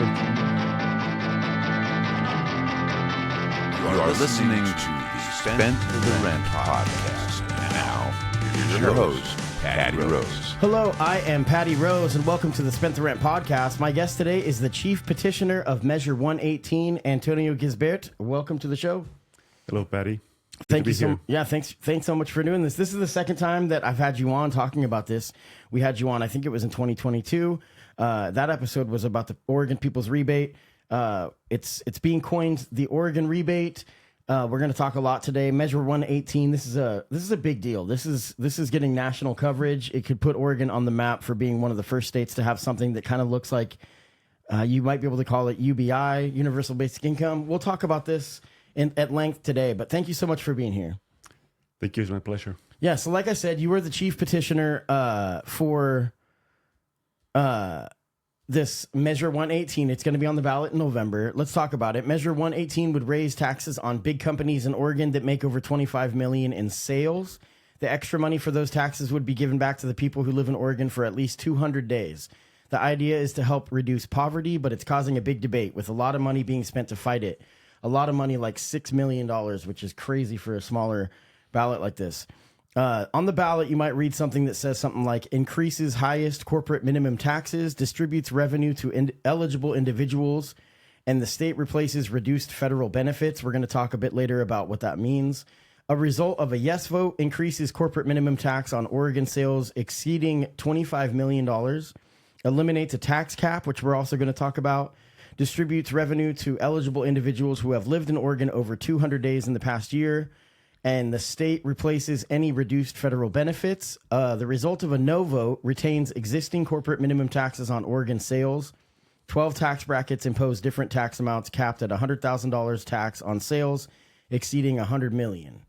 You are listening to the Spent the Rent podcast. And now, here's your host, Patty Rose. Hello, I am Patty Rose, and welcome to the Spent the Rent podcast. My guest today is the chief petitioner of Measure 118, Antonio Gisbert. Welcome to the show. Hello, Patty. Thank you so. Yeah, thanks so much for doing this. This is the second time that I've had you on talking about this. We had you on, I think it was in 2022. That episode was about the Oregon People's Rebate. It's being coined the Oregon Rebate. We're going to talk a lot today. Measure 118. This is a big deal. This is getting national coverage. It could put Oregon on the map for being one of the first states to have something that kind of looks like you might be able to call it UBI, Universal Basic Income. We'll talk about this at length today, but thank you so much for being here. Thank you. It's my pleasure. Yeah, so like I said, you were the chief petitioner for this Measure 118. It's going to be on the ballot in November. Let's talk about it. Measure 118 would raise taxes on big companies in Oregon that make over $25 million in sales. The extra money for those taxes would be given back to the people who live in Oregon for at least 200 days. The idea is to help reduce poverty, but it's causing a big debate with a lot of money being spent to fight it. A lot of money, like $6 million, which is crazy for a smaller ballot like this. On the ballot, you might read something that says something like increases highest corporate minimum taxes, distributes revenue to eligible individuals, and the state replaces reduced federal benefits. We're going to talk a bit later about what that means. A result of a yes vote increases corporate minimum tax on Oregon sales exceeding $25 million, eliminates a tax cap, which we're also going to talk about, distributes revenue to eligible individuals who have lived in Oregon over 200 days in the past year, and the state replaces any reduced federal benefits. The result of a no vote retains existing corporate minimum taxes on Oregon sales. 12 tax brackets impose different tax amounts capped at $100,000 tax on sales exceeding $100 million.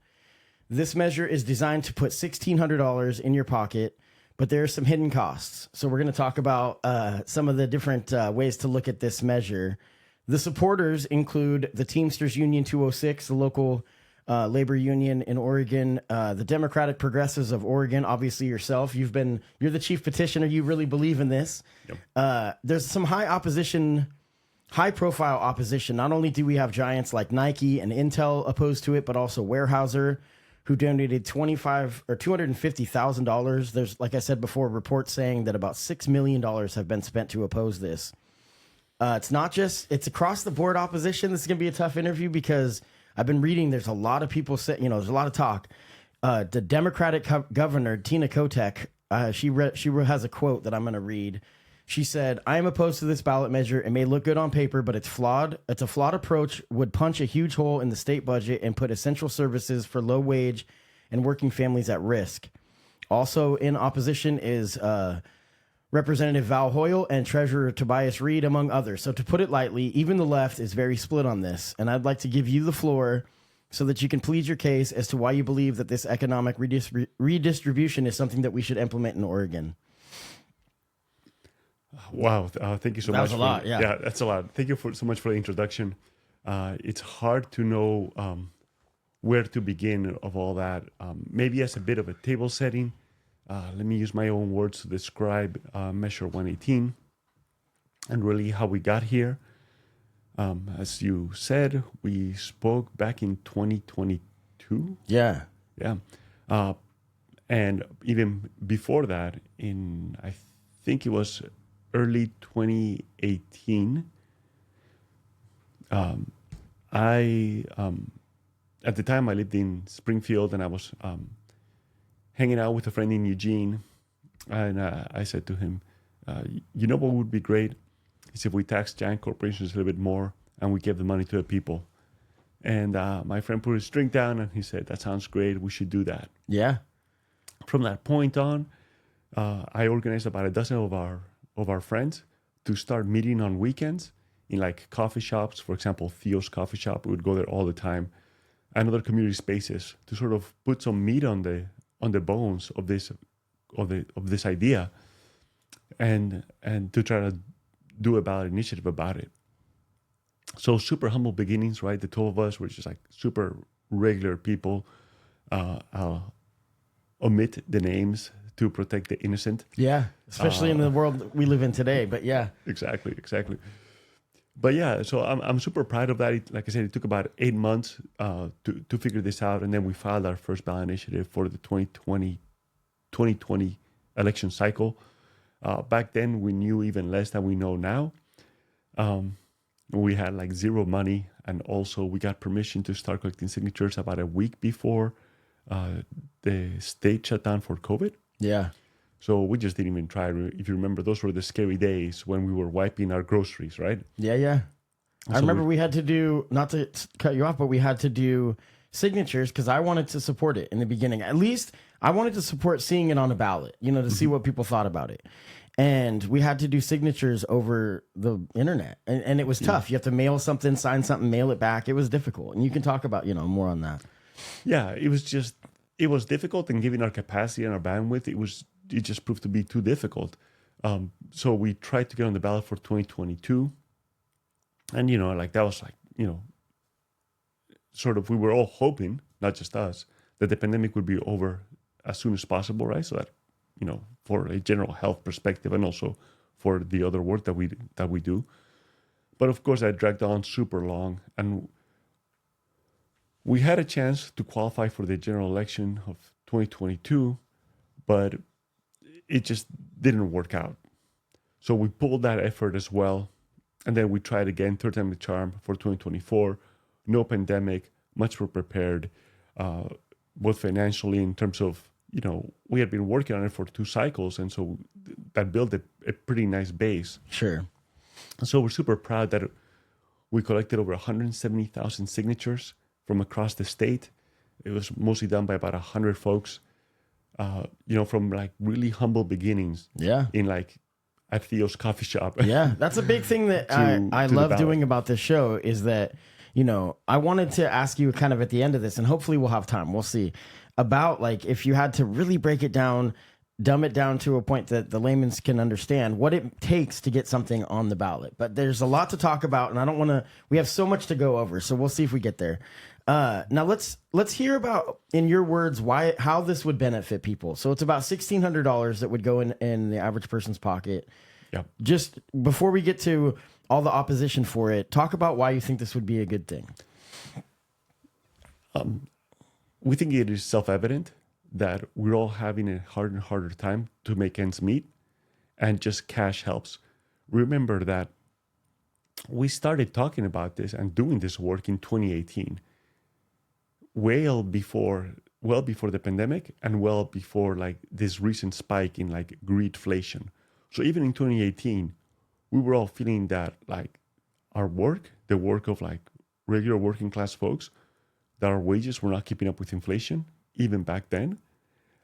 This measure is designed to put $1,600 in your pocket, but there are some hidden costs. So we're going to talk about some of the different ways to look at this measure. The supporters include the Teamsters Union 206, the local labor union in Oregon, the Democratic Progressives of Oregon, obviously yourself. You're the chief petitioner. You really believe in this. Yep. There's some high profile opposition. Not only do we have giants like Nike and Intel opposed to it, but also Weyerhaeuser, who donated $250,000. There's, like I said before, reports saying that about $6 million have been spent to oppose this. It's across the board opposition. This is going to be a tough interview because I've been reading, there's a lot of people saying, there's a lot of talk. The Democratic governor, Tina Kotek, she has a quote that I'm going to read. She said, "I am opposed to this ballot measure. It may look good on paper, but it's flawed. It's a flawed approach, would punch a huge hole in the state budget and put essential services for low wage and working families at risk." Also in opposition is Representative Val Hoyle and Treasurer Tobias Reed, among others. So to put it lightly, even the left is very split on this. And I'd like to give you the floor so that you can plead your case as to why you believe that this economic redistribution is something that we should implement in Oregon. Wow. Thank you so much. That was a lot, yeah. Yeah, that's a lot. Thank you so much for the introduction. It's hard to know where to begin of all that. Maybe as a bit of a table setting, let me use my own words to describe Measure 118 and really how we got here. As you said, we spoke back in 2022. Yeah. Yeah. And even before that, I think it was early 2018, at the time I lived in Springfield and I was hanging out with a friend in Eugene, and I said to him, you know what would be great is if we tax giant corporations a little bit more and we give the money to the people. And my friend put his drink down and he said, "That sounds great. We should do that." Yeah. From that point on, I organized about a dozen of our friends to start meeting on weekends in like coffee shops. For example, Theo's coffee shop. We would go there all the time, and other community spaces to sort of put some meat on the bones of this idea, and to try to do a ballot initiative about it. So super humble beginnings, right? The two of us were just like super regular people. I'll omit the names to protect the innocent. Yeah, especially in the world we live in today. But yeah, exactly. But yeah, so I'm super proud of that. Like I said, it took about 8 months to figure this out, and then we filed our first ballot initiative for the 2020 election cycle. Back then, we knew even less than we know now. We had like zero money, and also we got permission to start collecting signatures about a week before the state shut down for COVID. Yeah. So we just didn't even try. If you remember, those were the scary days when we were wiping our groceries, right? Yeah. I remember we had to do, not to cut you off, but we had to do signatures because I wanted to support it in the beginning. At least I wanted to support seeing it on a ballot, to see what people thought about it. And we had to do signatures over the internet. And it was tough. You have to mail something, sign something, mail it back. It was difficult. And you can talk about, more on that. Yeah, it was difficult, and given our capacity and our bandwidth, it just proved to be too difficult. So we tried to get on the ballot for 2022. And, that was sort of, we were all hoping, not just us, that the pandemic would be over as soon as possible, right? So that, for a general health perspective and also for the other work that we do. But of course, that dragged on super long. And we had a chance to qualify for the general election of 2022, but it just didn't work out. So we pulled that effort as well. And then we tried again, third time the charm for 2024. No pandemic, much more prepared, both financially in terms of, we had been working on it for 2 cycles. And so that built a pretty nice base. Sure. So we're super proud that we collected over 170,000 signatures from across the state. It was mostly done by about 100 folks, from like really humble beginnings. Yeah. In like at Theo's coffee shop. Yeah, that's a big thing that I love doing about this show is that, I wanted to ask you kind of at the end of this, and hopefully we'll have time, we'll see, about like if you had to really break it down, dumb it down to a point that the layman can understand what it takes to get something on the ballot. But there's a lot to talk about, and we have so much to go over, so we'll see if we get there. Now let's hear about, in your words, how this would benefit people. So it's about $1,600 that would go in the average person's pocket. Yeah. Just before we get to all the opposition for it, talk about why you think this would be a good thing. We think it is self-evident that we're all having a harder and harder time to make ends meet, and just cash helps. Remember that we started talking about this and doing this work in 2018. Well before the pandemic, and well before like this recent spike in like greedflation. So even in 2018, we were all feeling that like our work, the work of like regular working class folks, that our wages were not keeping up with inflation, even back then.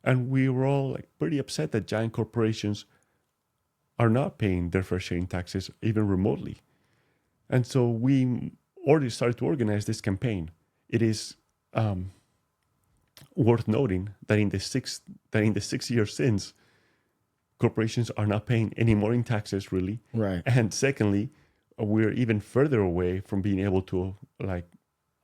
And we were all like pretty upset that giant corporations are not paying their fair share in taxes, even remotely. And so we already started to organize this campaign. It is worth noting that in the 6 years since, corporations are not paying any more in taxes, really. Right. And secondly, we're even further away from being able to like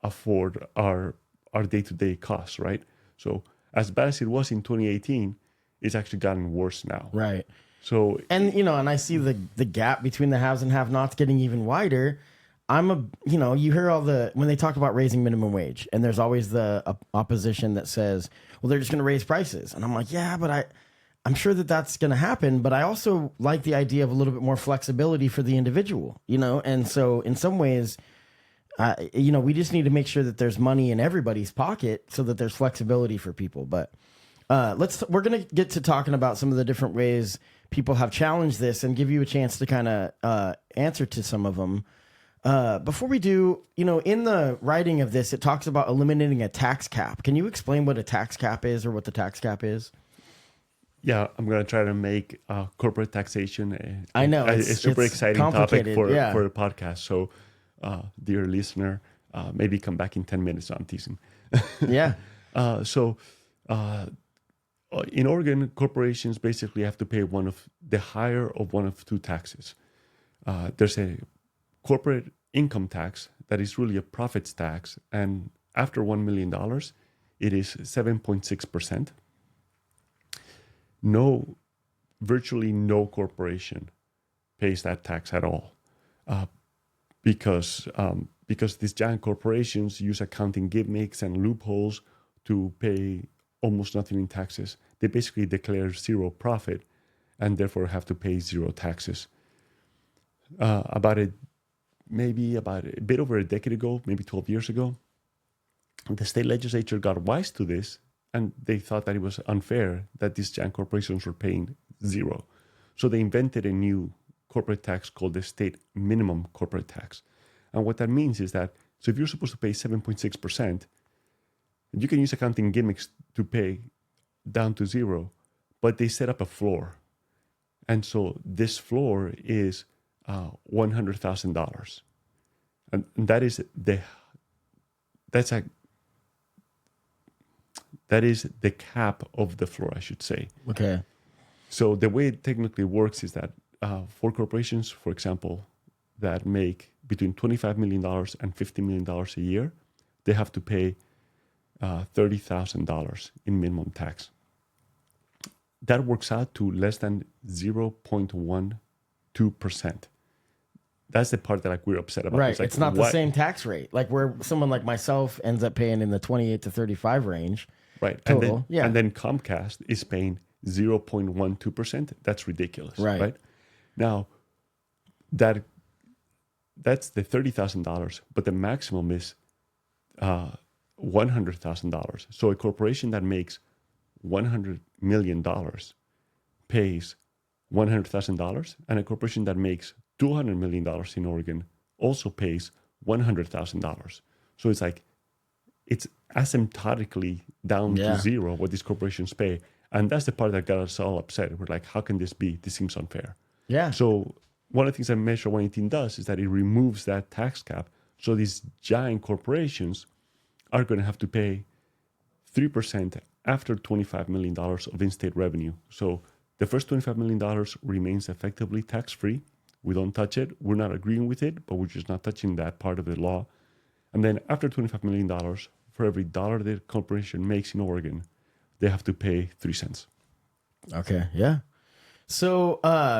afford our day-to-day costs, right? So as bad as it was in 2018, it's actually gotten worse now. Right. So and I see the gap between the haves and have-nots getting even wider. You hear when they talk about raising minimum wage, and there's always the opposition that says, well, they're just going to raise prices. And I'm like, yeah, but I'm sure that that's going to happen. But I also like the idea of a little bit more flexibility for the individual, and so in some ways, we just need to make sure that there's money in everybody's pocket so that there's flexibility for people. But we're going to get to talking about some of the different ways people have challenged this and give you a chance to kind of answer to some of them. Before we do, in the writing of this, it talks about eliminating a tax cap. Can you explain what a tax cap is, or what the tax cap is? Yeah, I'm going to try to make corporate taxation I know a super exciting topic for a podcast. So, dear listener, maybe come back in 10 minutes. I'm teasing. Yeah. In Oregon, corporations basically have to pay one of one of two taxes. There's a corporate income tax that is really a profits tax, and after $1 million, it is 7.6%. Virtually no corporation pays that tax at all. because these giant corporations use accounting gimmicks and loopholes to pay almost nothing in taxes. They basically declare zero profit and therefore have to pay zero taxes. About a bit over a decade ago, maybe 12 years ago, the state legislature got wise to this, and they thought that it was unfair that these giant corporations were paying zero. So they invented a new corporate tax called the state minimum corporate tax. And what that means is that, so if you're supposed to pay 7.6%, you can use accounting gimmicks to pay down to zero, but they set up a floor. And so this floor is $100,000. And that is the cap of the floor, I should say. Okay. So the way it technically works is that for corporations, for example, that make between $25 million and $50 million a year, they have to pay $30,000 in minimum tax. That works out to less than 0.12%. That's the part that we're upset about. Right. It's not the same tax rate. Like where someone like myself ends up paying in the 28 to 35 range. Right. Total. And then Comcast is paying 0.12%. That's ridiculous. Right. Now, that's the $30,000, but the maximum is $100,000. So a corporation that makes $100 million pays $100,000, and a corporation that makes $200 million in Oregon also pays $100,000. So it's asymptotically down to zero what these corporations pay. And that's the part that got us all upset. We're like, how can this be? This seems unfair. Yeah. So one of the things that Measure 118 does is that it removes that tax cap. So these giant corporations are going to have to pay 3% after $25 million of in-state revenue. So the first $25 million remains effectively tax-free. We don't touch it. We're not agreeing with it, but we're just not touching that part of the law. And then after $25 million, for every dollar the corporation makes in Oregon, they have to pay 3 cents. Okay, yeah. So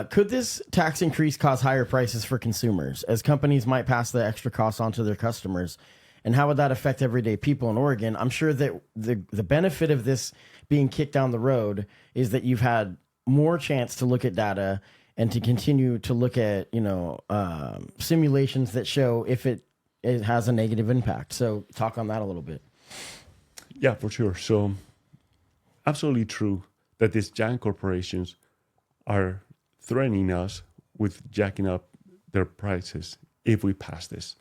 could this tax increase cause higher prices for consumers as companies might pass the extra costs on to their customers? And how would that affect everyday people in Oregon? I'm sure that the benefit of this being kicked down the road is that you've had more chance to look at data and to continue to look at, simulations that show if it has a negative impact. So talk on that a little bit. Yeah, for sure. So absolutely true that these giant corporations are threatening us with jacking up their prices if we pass this.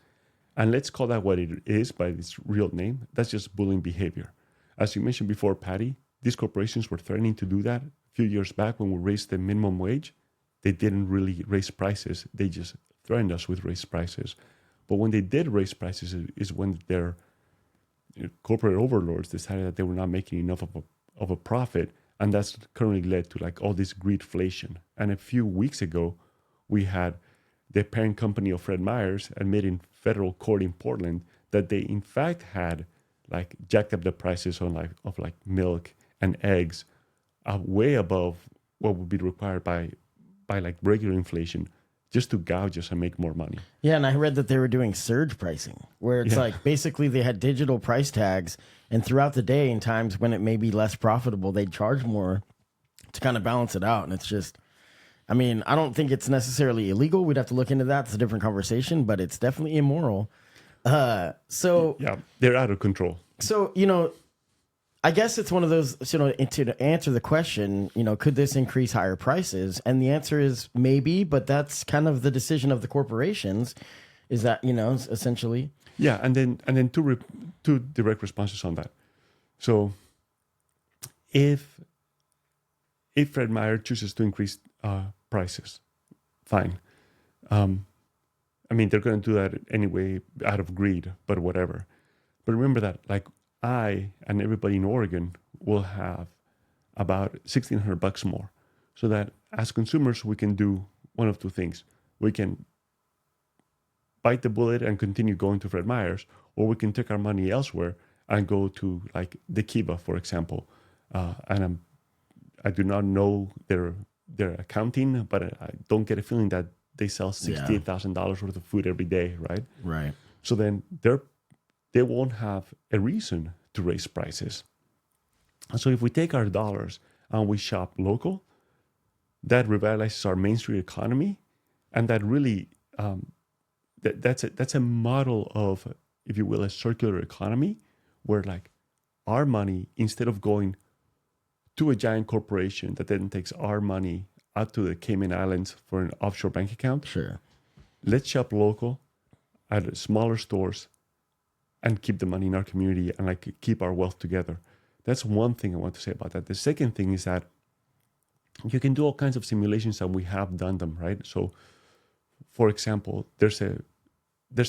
And let's call that what it is by its real name. That's just bullying behavior. As you mentioned before, Patty, these corporations were threatening to do that a few years back when we raised the minimum wage. They didn't really raise prices. They just threatened us with raised prices. But when they did raise prices is when their corporate overlords decided that they were not making enough of a profit. And that's currently led to all this greedflation. And a few weeks ago, we had the parent company of Fred Meyer's admit in federal court in Portland that they in fact had jacked up the prices of milk and eggs way above what would be required by regular inflation just to gouge us and make more money. Yeah, and I read that they were doing surge pricing, where it's basically they had digital price tags, and throughout the day in times when it may be less profitable, they'd charge more to kind of balance it out. And it's just, I don't think it's necessarily illegal. We'd have to look into that. It's a different conversation, but it's definitely immoral. Yeah, they're out of control. So, I guess it's one of those, to answer the question, could this increase higher prices? And the answer is maybe, but that's kind of the decision of the corporations, is that, essentially. Yeah, and then two direct responses on that. So if Fred Meyer chooses to increase prices, fine. They're going to do that anyway out of greed, but whatever. But remember that, I and everybody in Oregon will have about $1,600 more. So that as consumers, we can do one of two things. We can bite the bullet and continue going to Fred Meyer's, or we can take our money elsewhere and go to the Kiva, for example. I do not know their accounting, but I don't get a feeling that they sell $68,000 worth of food every day, right? Right. So then they won't have a reason to raise prices. So if we take our dollars and we shop local, that revitalizes our Main Street economy, and that really that's a model of, if you will, a circular economy, where like our money, instead of going to a giant corporation that then takes our money out to the Cayman Islands for an offshore bank account, Sure. let's shop local at smaller stores and keep the money in our community and like keep our wealth together. That's one thing I want to say about that. The second thing is that you can do all kinds of simulations, and we have done them, right? So, for example, there's a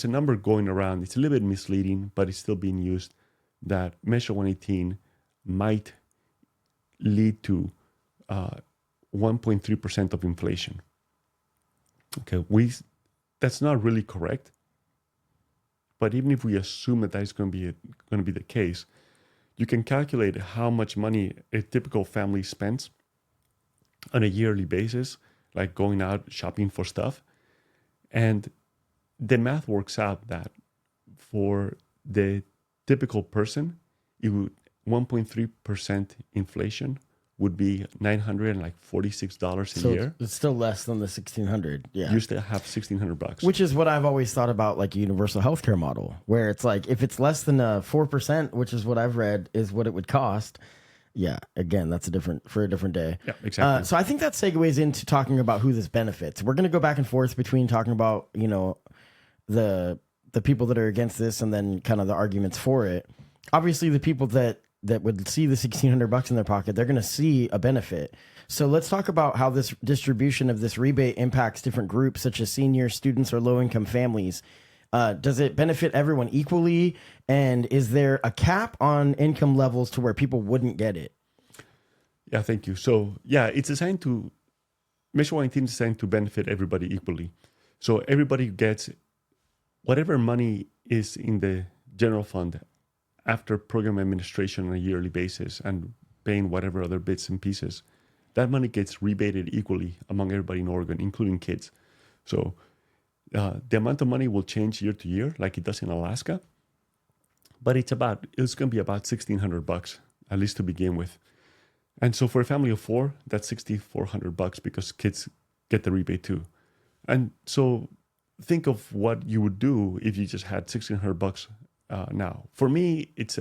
number going around. It's a little bit misleading, but it's still being used, that Measure 118 might lead to 1.3% of inflation. Okay, that's not really correct. But even if we assume that is going to be the case, you can calculate how much money a typical family spends on a yearly basis, like going out shopping for stuff. And the math works out that for the typical person, 1.3% inflation would be $946 a year. It's still less than the 1,600. Yeah. You still have $1,600. Which is what I've always thought about, like a universal healthcare model, where it's like, if it's less than 4%, which is what I've read is what it would cost. Yeah, again, that's for a different day. Yeah, exactly. So I think that segues into talking about who this benefits. We're going to go back and forth between talking about, the people that are against this and then kind of the arguments for it. Obviously, the people that would see the $1,600 in their pocket, they're going to see a benefit. So let's talk about how this distribution of this rebate impacts different groups, such as seniors, students, or low-income families. Does it benefit everyone equally? And is there a cap on income levels to where people wouldn't get it? Yeah, thank you. So, it's designed to, Measure 118 is designed to benefit everybody equally. So everybody gets whatever money is in the general fund after program administration on a yearly basis and paying whatever other bits and pieces. That money gets rebated equally among everybody in Oregon, including kids. So the amount of money will change year to year, like it does in Alaska, but it's going to be about $1,600, at least to begin with. And so for a family of 4, that's $6,400 because kids get the rebate too. And so think of what you would do if you just had $1,600 now. For me, it's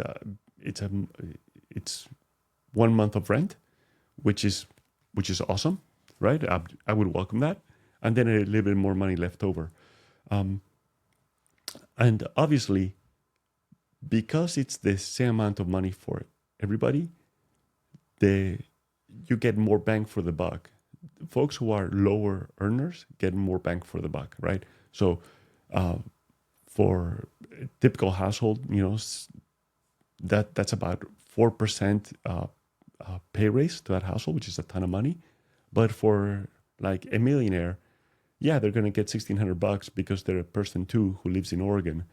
1 month of rent, which is awesome, right? I would welcome that, and then a little bit more money left over. And obviously, because it's the same amount of money for everybody, you get more bang for the buck. Folks who are lower earners get more bang for the buck, right? So for a typical household, that's about 4% pay raise to that household, which is a ton of money. But for like a millionaire, they're going to get $1,600 because they're a person too who lives in Oregon,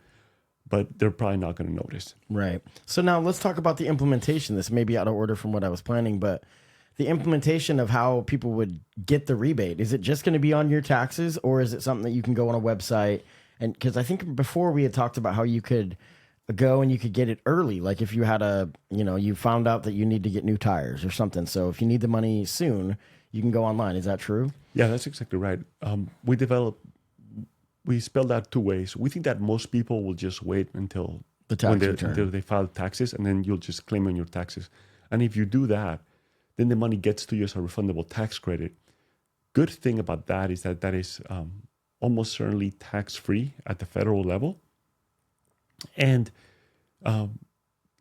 but they're probably not going to notice. Right. So now let's talk about the implementation. This may be out of order from what I was planning, but the implementation of how people would get the rebate, is it just going to be on your taxes, or is it something that you can go on a website? And because I think before we had talked about how you could go and you could get it early. Like if you had you found out that you need to get new tires or something. So if you need the money soon, you can go online. Is that true? Yeah, that's exactly right. We spelled out 2 ways. We think that most people will just wait until the tax return, until they file taxes, and then you'll just claim on your taxes. And if you do that, then the money gets to you as a refundable tax credit. Good thing about that is that is almost certainly tax-free at the federal level. And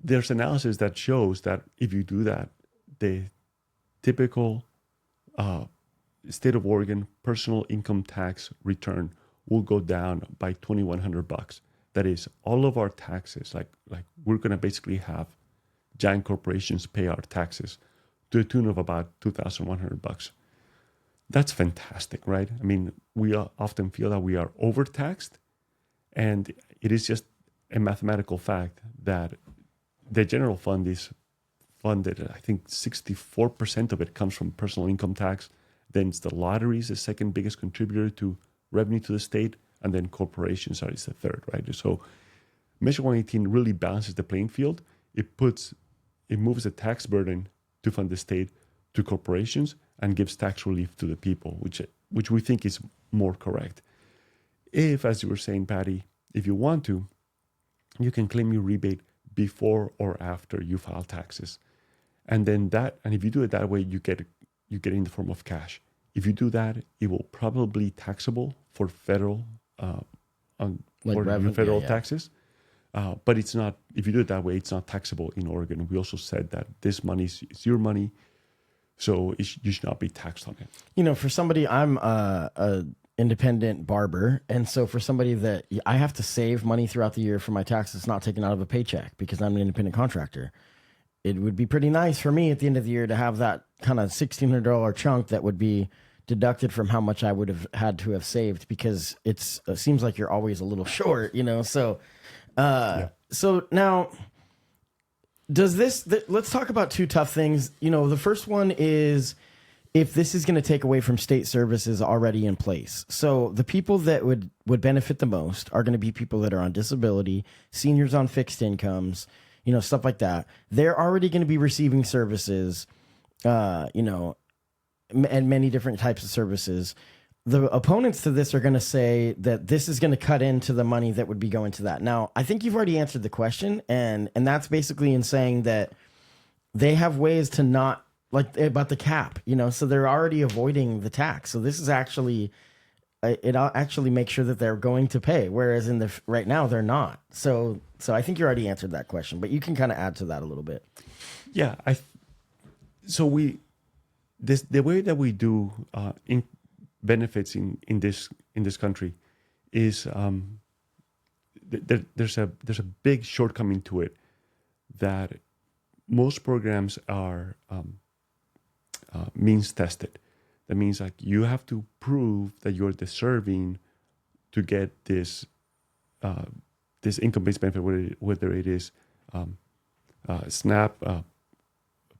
there's analysis that shows that if you do that, the typical state of Oregon personal income tax return will go down by $2,100. That is, all of our taxes, like we're going to basically have giant corporations pay our taxes to a tune of about $2,100. That's fantastic, right? I mean, we often feel that we are overtaxed, and it is just a mathematical fact that the general fund is funded. I think 64% of it comes from personal income tax. Then it's the lottery is the second biggest contributor to revenue to the state, and then corporations is the third, right? So Measure 118 really balances the playing field. It moves the tax burden to fund the state to corporations and gives tax relief to the people, which we think is more correct. If, as you were saying, Patty, if you want to, you can claim your rebate before or after you file taxes. And then if you do it that way, you get it in the form of cash. If you do that, it will probably be taxable for federal taxes. But it's not, if you do it that way, it's not taxable in Oregon. We also said that this money is your money, so you should not be taxed on it. For somebody, I'm a independent barber. And so for somebody that I have to save money throughout the year for my taxes, not taken out of a paycheck because I'm an independent contractor. It would be pretty nice for me at the end of the year to have that kind of $1,600 chunk that would be deducted from how much I would have had to have saved, because it seems like you're always a little short, so so now let's talk about two tough things. The first one is if this is going to take away from state services already in place. So the people that would benefit the most are going to be people that are on disability, seniors on fixed incomes, stuff like that. They're already going to be receiving services, and many different types of services. The opponents to this are going to say that this is going to cut into the money that would be going to that. Now, I think you've already answered the question, and that's basically in saying that they have ways to not, like about the cap, so they're already avoiding the tax. So this is actually, it'll actually make sure that they're going to pay, whereas right now they're not. So I think you already answered that question, but you can kind of add to that a little bit. Yeah, the way that we do benefits in this country is there's a big shortcoming to it, that most programs are means tested. That means like you have to prove that you're deserving to get this income-based benefit, whether it is SNAP,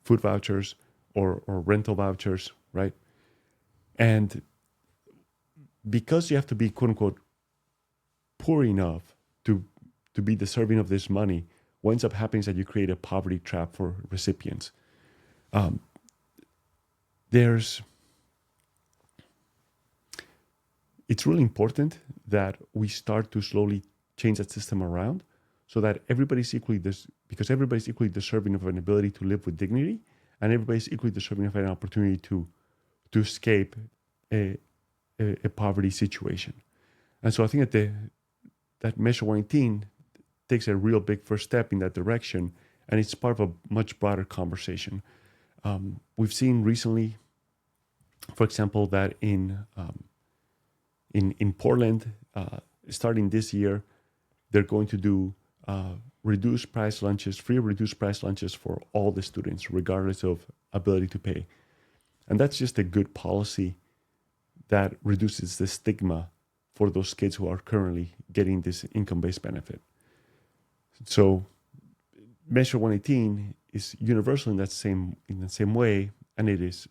food vouchers, or rental vouchers, right? And because you have to be, quote unquote, poor enough to be deserving of this money, what ends up happening is that you create a poverty trap for recipients. It's really important that we start to slowly change that system around so that everybody's equally deserving of an ability to live with dignity, and everybody's equally deserving of an opportunity to escape a poverty situation. And so I think that Measure 118 takes a real big first step in that direction, and it's part of a much broader conversation. We've seen recently, for example, that in Portland, starting this year, they're going to do free reduced price lunches for all the students, regardless of ability to pay. And that's just a good policy that reduces the stigma for those kids who are currently getting this income-based benefit. So Measure 118 is universal in the same way, and it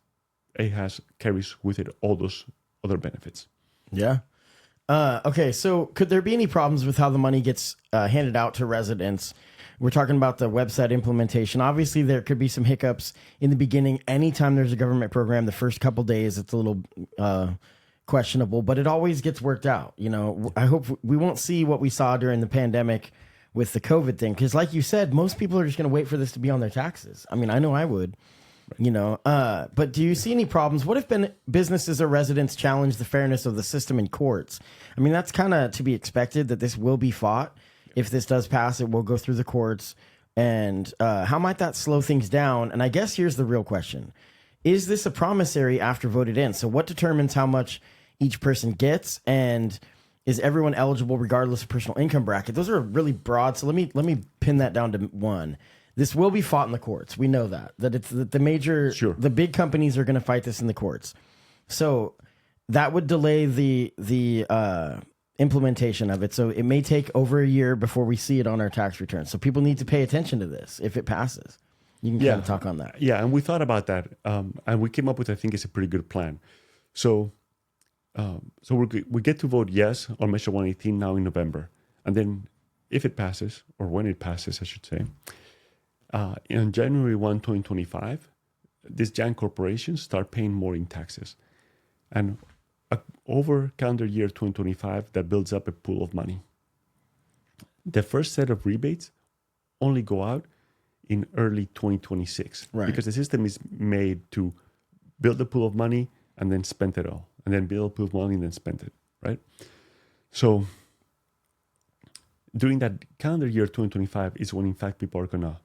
carries with it all those other benefits. Yeah. Okay, so could there be any problems with how the money gets handed out to residents? We're talking about the website implementation. Obviously, there could be some hiccups in the beginning. Anytime there's a government program, the first couple days, it's a little questionable, but it always gets worked out. I hope we won't see what we saw during the pandemic with the COVID thing, because like you said, most people are just going to wait for this to be on their taxes. I mean, I know I would. But do you see any problems? What if businesses or residents challenge the fairness of the system in courts? I mean, that's kind of to be expected that this will be fought. If this does pass, it will go through the courts. And how might that slow things down? And I guess here's the real question. Is this a promissory after voted in? So what determines how much each person gets? And is everyone eligible regardless of personal income bracket? Those are really broad. So let me pin that down to one. This will be fought in the courts. We know that it's the major, sure. The big companies are going to fight this in the courts. So that would delay the implementation of it. So it may take over a year before we see it on our tax returns. So people need to pay attention to this if it passes. You can kind of talk on that. Yeah, and we thought about that, and we came up with, I think, it's a pretty good plan. So So we get to vote yes on Measure 118 now in November. And then if it passes, or when it passes, I should say, in January 1, 2025, these giant corporations start paying more in taxes. And over calendar year 2025, that builds up a pool of money. The first set of rebates only go out in early 2026, right? Because the system is made to build a pool of money and then spend it all, and then build a pool of money and then spend it, right? So during that calendar year 2025 is when, in fact, people are gonna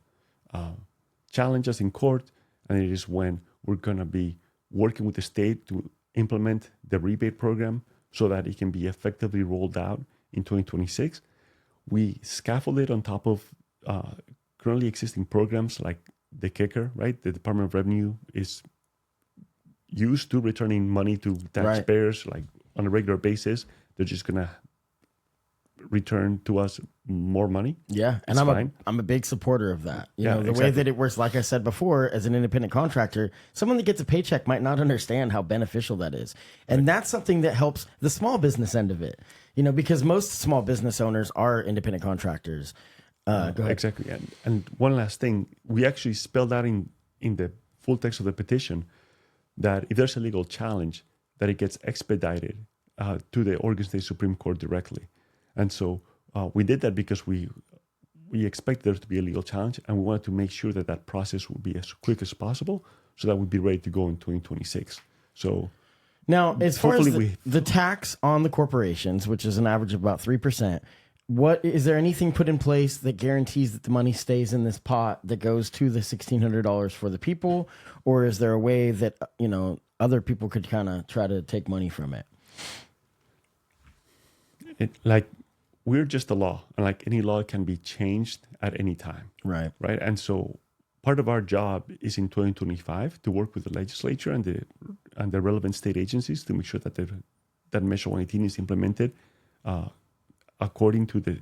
challenge us in court, and it is when we're gonna be working with the state to implement the rebate program so that it can be effectively rolled out in 2026. We scaffold it on top of currently existing programs like the kicker, right? The Department of Revenue is used to returning money to taxpayers like on a regular basis. They're just gonna return to us more money. Yeah, and I'm a big supporter of that. You know, the way that it works, like I said before, as an independent contractor, someone that gets a paycheck might not understand how beneficial that is. And that's something that helps the small business end of it. You know, because most small business owners are independent contractors. Go ahead. Exactly. And one last thing, we actually spelled out in the full text of the petition that if there's a legal challenge, that it gets expedited to the Oregon State Supreme Court directly. And so we did that because we expect there to be a legal challenge, and we wanted to make sure that that process would be as quick as possible so that we'd be ready to go in 2026. So now, as far as the tax on the corporations, which is an average of about 3%, is there anything put in place that guarantees that the money stays in this pot that goes to the $1,600 for the people, or is there a way that other people could kind of try to take money from it? We're just a law, and like any law, it can be changed at any time. Right. And so part of our job is in 2025 to work with the legislature and the relevant state agencies to make sure that that Measure 118 is implemented according to the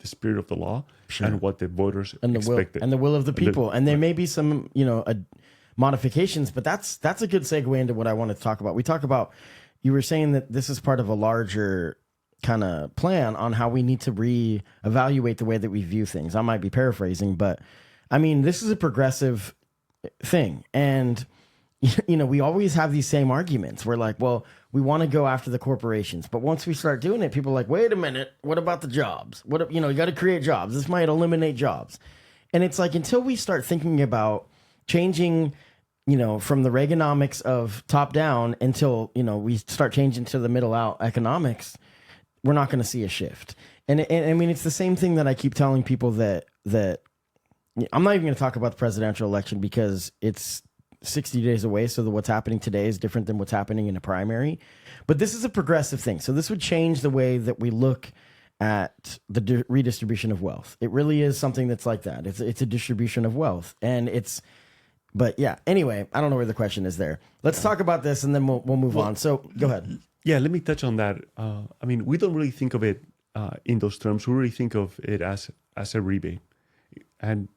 spirit of the law and what the voters expected. And the will of the people. And there may be some, modifications, but that's a good segue into what I want to talk about. We talk about, you were saying that this is part of a larger kind of plan on how we need to reevaluate the way that we view things. I might be paraphrasing, but I mean, this is a progressive thing. And, we always have these same arguments. We're like, well, we want to go after the corporations. But once we start doing it, people are like, wait a minute, what about the jobs? You got to create jobs. This might eliminate jobs. And it's like, until we start thinking about changing, from the Reaganomics of top down until, we start changing to the middle out economics, we're not going to see a shift. And I mean, it's the same thing that I keep telling people that I'm not even going to talk about the presidential election because it's 60 days away. So what's happening today is different than what's happening in a primary. But this is a progressive thing. So this would change the way that we look at the redistribution of wealth. It really is something that's like that. It's a distribution of wealth. But yeah, anyway, I don't know where the question is there. Let's talk about this and then we'll move on. So go ahead. Yeah, let me touch on that. I mean, we don't really think of it in those terms. We really think of it as a rebate. And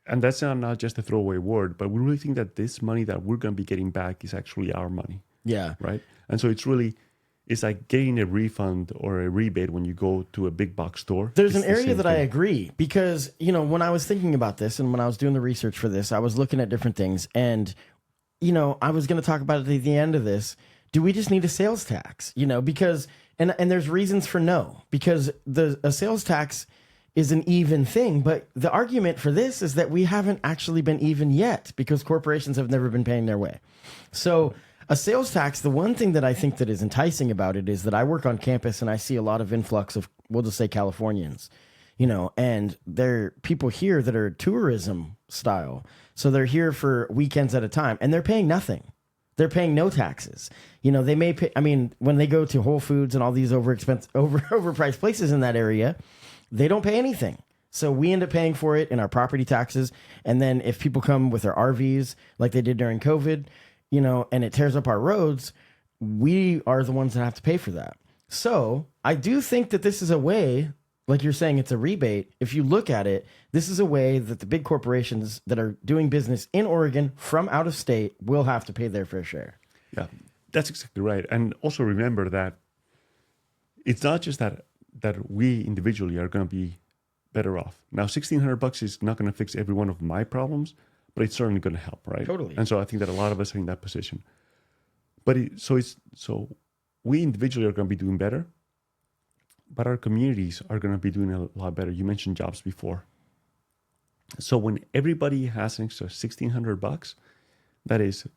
that's not just a throwaway word, but we really think that this money that we're going to be getting back is actually our money. Yeah. Right? And so it's like getting a refund or a rebate when you go to a big box store. There's an area that I agree because, when I was thinking about this and when I was doing the research for this, I was looking at different things. And, I was going to talk about it at the end of this. Do we just need a sales tax? Because, and there's reasons for no, because a sales tax is an even thing. But the argument for this is that we haven't actually been even yet because corporations have never been paying their way. So a sales tax, the one thing that I think that is enticing about it is that I work on campus and I see a lot of influx of, we'll just say Californians, and there are people here that are tourism style. So they're here for weekends at a time and they're paying nothing. They're paying no taxes. They may pay, when they go to Whole Foods and all these overpriced places in that area, they don't pay anything. So we end up paying for it in our property taxes. And then if people come with their RVs like they did during COVID, and it tears up our roads, we are the ones that have to pay for that. So I do think that this is a way, like you're saying, it's a rebate. If you look at it, this is a way that the big corporations that are doing business in Oregon from out of state will have to pay their fair share. Yeah. That's exactly right. And also remember that it's not just that we individually are going to be better off. Now, $1,600 is not going to fix every one of my problems, but it's certainly going to help, right? Totally. And so I think that a lot of us are in that position. But so we individually are going to be doing better, but our communities are going to be doing a lot better. You mentioned jobs before. So when everybody has an extra $1,600, that is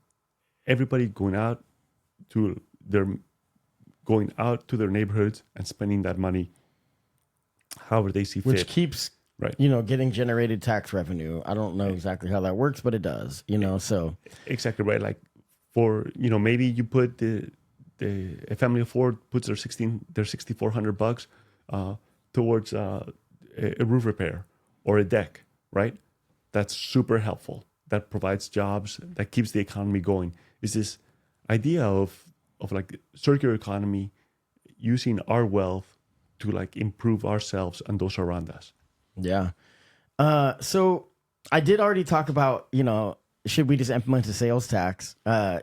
everybody going out to their neighborhoods and spending that money however they see fit. Which keeps, right, getting generated tax revenue. I don't know exactly how that works, but it does, so. Exactly right. Like for, maybe you put a family of four puts their $6,400 towards a roof repair or a deck, right? That's super helpful. That provides jobs, that keeps the economy going. Is this idea of like circular economy, using our wealth to like improve ourselves and those around us. Yeah. So I did already talk about, should we just implement a sales tax? I'm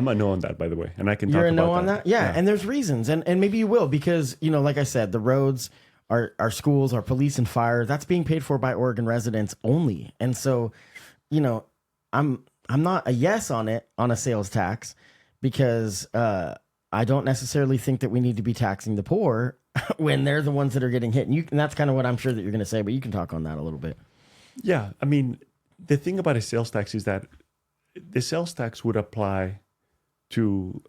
a no on that, by the way, and I can talk You're about a no on that? Yeah, and there's reasons, and maybe you will, because like I said, the roads, our schools, our police and fire, that's being paid for by Oregon residents only, and so, I'm not a yes on it on a sales tax, because I don't necessarily think that we need to be taxing the poor when they're the ones that are getting hit, and that's kind of what I'm sure that you're going to say, but you can talk on that a little bit. Yeah, I mean, the thing about a sales tax is that the sales tax would apply to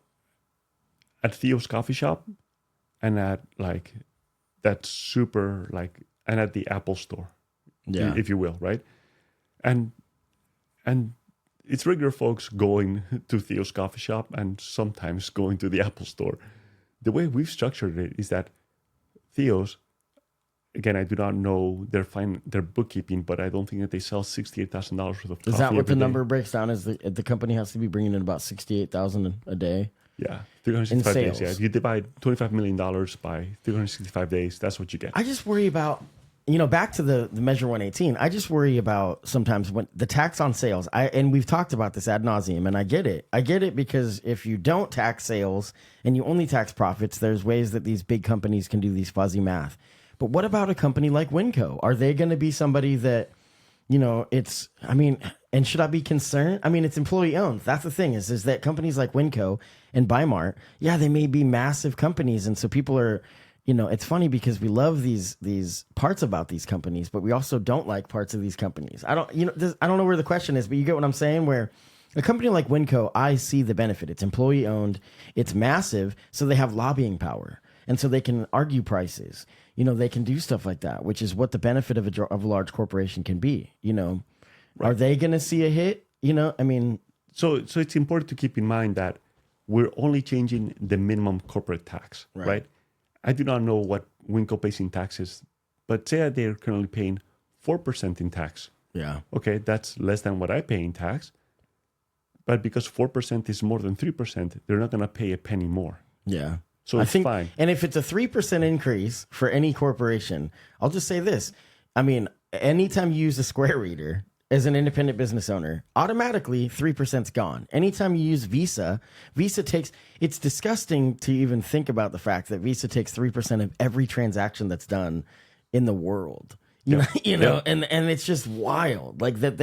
at Theo's coffee shop and at like that super like and at the Apple store, if you will, right? And it's regular folks going to Theo's coffee shop and sometimes going to the Apple store. The way we've structured it is that Theo's, again, I do not know their bookkeeping, but I don't think that they sell $68,000 worth of coffee. Is that what the day. number breaks down? Is the company has to be bringing in about $68,000 a day? Yeah, 365 days. Yeah, if you divide $25 million by 365 days, that's what you get. I just worry about, back to the Measure 118. I just worry about sometimes when the tax on sales. And we've talked about this ad nauseum, and I get it. I get it because if you don't tax sales and you only tax profits, there's ways that these big companies can do these fuzzy math. But what about a company like Winco? Are they going to be somebody that, and should I be concerned? I mean, it's employee owned. That's the thing is that companies like Winco and Bimart, they may be massive companies. And so people are, it's funny because we love these parts about these companies, but we also don't like parts of these companies. I don't know where the question is, but you get what I'm saying, where a company like Winco, I see the benefit. It's employee owned. It's massive. So they have lobbying power. And so they can argue prices. They can do stuff like that, which is what the benefit of a large corporation can be. Right. Are they going to see a hit? So it's important to keep in mind that we're only changing the minimum corporate tax, right? I do not know what Winco pays in taxes, but say that they're currently paying 4% in tax. Yeah. Okay, that's less than what I pay in tax. But because 4% is more than 3%, they're not going to pay a penny more. Yeah. So it's fine. And if it's a 3% increase for any corporation, I'll just say this. Anytime you use a Square reader as an independent business owner, automatically 3%'s gone. Anytime you use Visa takes, it's disgusting to even think about the fact that Visa takes 3% of every transaction that's done in the world. And it's just wild. Like that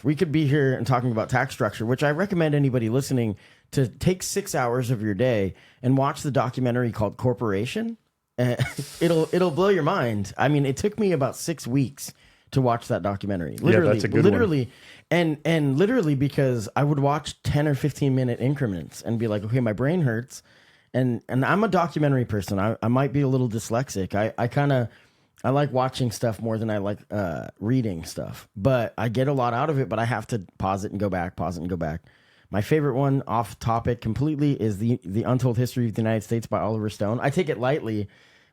we could be here and talking about tax structure, which I recommend anybody listening to take 6 hours of your day and watch the documentary called Corporation. It'll blow your mind. It took me about 6 weeks to watch that documentary. Literally, that's a good one. And literally because I would watch 10 or 15 minute increments and be like, okay, my brain hurts. And I'm a documentary person. I might be a little dyslexic. I like watching stuff more than I like reading stuff, but I get a lot out of it, but I have to pause it and go back, pause it and go back. My favorite one, off topic completely, is the Untold History of the United States by Oliver Stone. I take it lightly,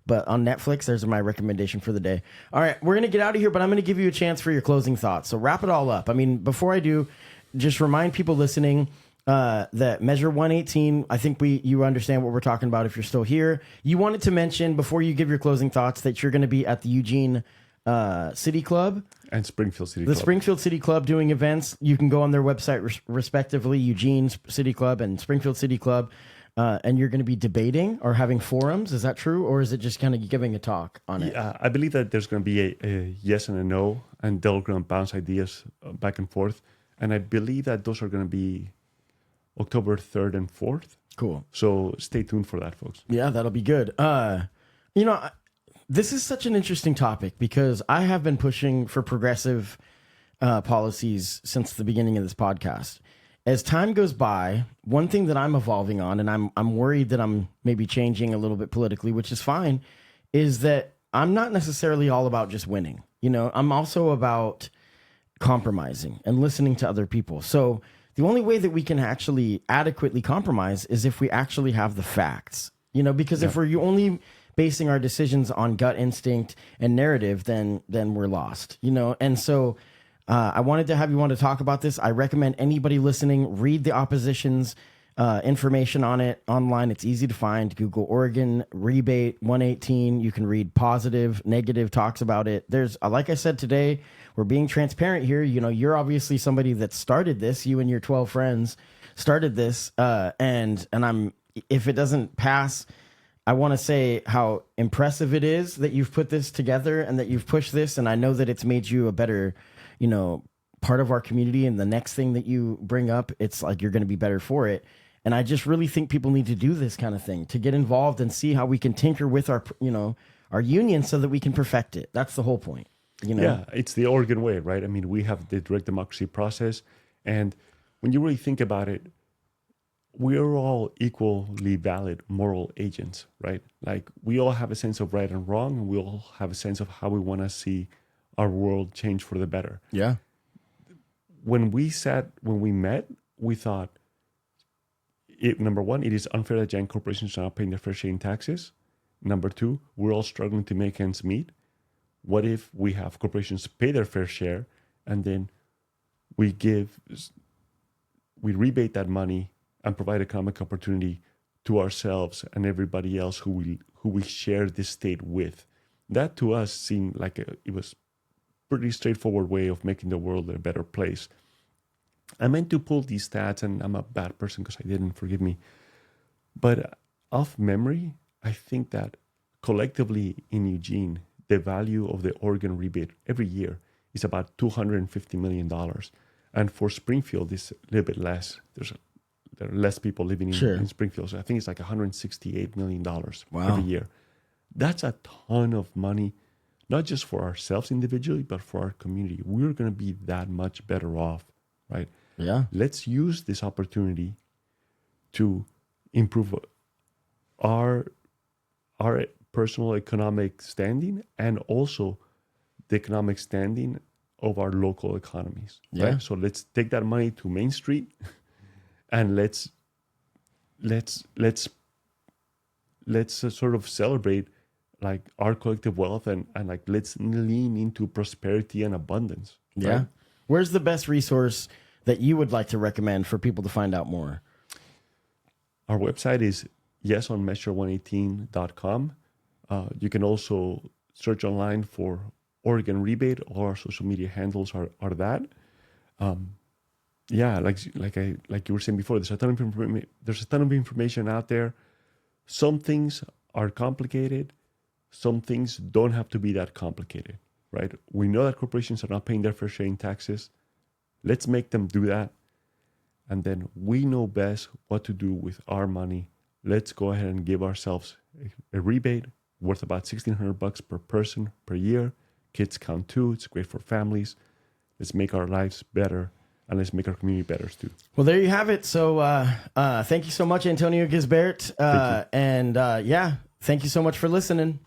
but on Netflix, there's my recommendation for the day. All right, we're going to get out of here, but I'm going to give you a chance for your closing thoughts. So wrap it all up. Before I do, just remind people listening that Measure 118, I think you understand what we're talking about if you're still here. You wanted to mention, before you give your closing thoughts, that you're going to be at the Eugene City Club. And Springfield City The Club. Springfield City Club doing events. You can go on their website, respectively, Eugene's City Club and Springfield City Club, and you're going to be debating or having forums. Is that true? Or is it just kind of giving a talk on it? Yeah, I believe that there's going to be a yes and a no, and they're going to bounce ideas back and forth. And I believe that those are going to be October 3rd and 4th. Cool. So stay tuned for that, folks. Yeah, that'll be good. You know, this is such an interesting topic because I have been pushing for progressive policies since the beginning of this podcast. As time goes by, one thing that I'm evolving on, and I'm worried that I'm maybe changing a little bit politically, which is fine, is that I'm not necessarily all about just winning. You know, I'm also about compromising and listening to other people. So the only way that we can actually adequately compromise is if we actually have the facts. You know, because if we're only basing our decisions on gut instinct and narrative, then we're lost, you know? And so I wanted to have you want to talk about this. I recommend anybody listening, read the opposition's information on it online. It's easy to find. Google Oregon Rebate 118. You can read positive, negative talks about it. There's, like I said today, we're being transparent here. You know, you're obviously somebody that started this. You and your 12 friends started this. And I'm, if it doesn't pass, I want to say how impressive it is that you've put this together and that you've pushed this. And I know that it's made you a better, you know, part of our community. And the next thing that you bring up, it's like you're going to be better for it. And I just really think people need to do this kind of thing, to get involved and see how we can tinker with our, you know, our union so that we can perfect it. That's the whole point. You know? Yeah, it's the Oregon way, right? I mean, we have the direct democracy process. And when you really think about it, we're all equally valid moral agents, right? Like we all have a sense of right and wrong, and we all have a sense of how we want to see our world change for the better. Yeah. When we met, we thought, number one, it is unfair that giant corporations are not paying their fair share in taxes. Number two, we're all struggling to make ends meet. What if we have corporations pay their fair share and then we rebate that money and provide economic opportunity to ourselves and everybody else who we share this state with? That to us seemed like it was pretty straightforward way of making the world a better place. I meant to pull these stats, and I'm a bad person because I didn't, forgive me. But off memory, I think that collectively in Eugene, the value of the Oregon rebate every year is about $250 million. And for Springfield, it's a little bit less. There are less people living in Springfield. So I think it's like $168 million every year. That's a ton of money, not just for ourselves individually, but for our community. We're going to be that much better off, right? Yeah. Let's use this opportunity to improve our personal economic standing and also the economic standing of our local economies. Yeah. Right? So let's take that money to Main Street and let's sort of celebrate like our collective wealth and like let's lean into prosperity and abundance. Yeah. Right? Where's the best resource that you would like to recommend for people to find out more? Our website is yesonmeasure118.com. You can also search online for Oregon Rebate. All our social media handles are that. Yeah, like you were saying before, there's a ton of information out there. Some things are complicated. Some things don't have to be that complicated, right? We know that corporations are not paying their fair share in taxes. Let's make them do that. And then we know best what to do with our money. Let's go ahead and give ourselves a rebate worth about $1,600 per person per year. Kids count too. It's great for families. Let's make our lives better, and let's make our community better too. Well, there you have it. So thank you so much, Antonio Gisbert. And thank you so much for listening.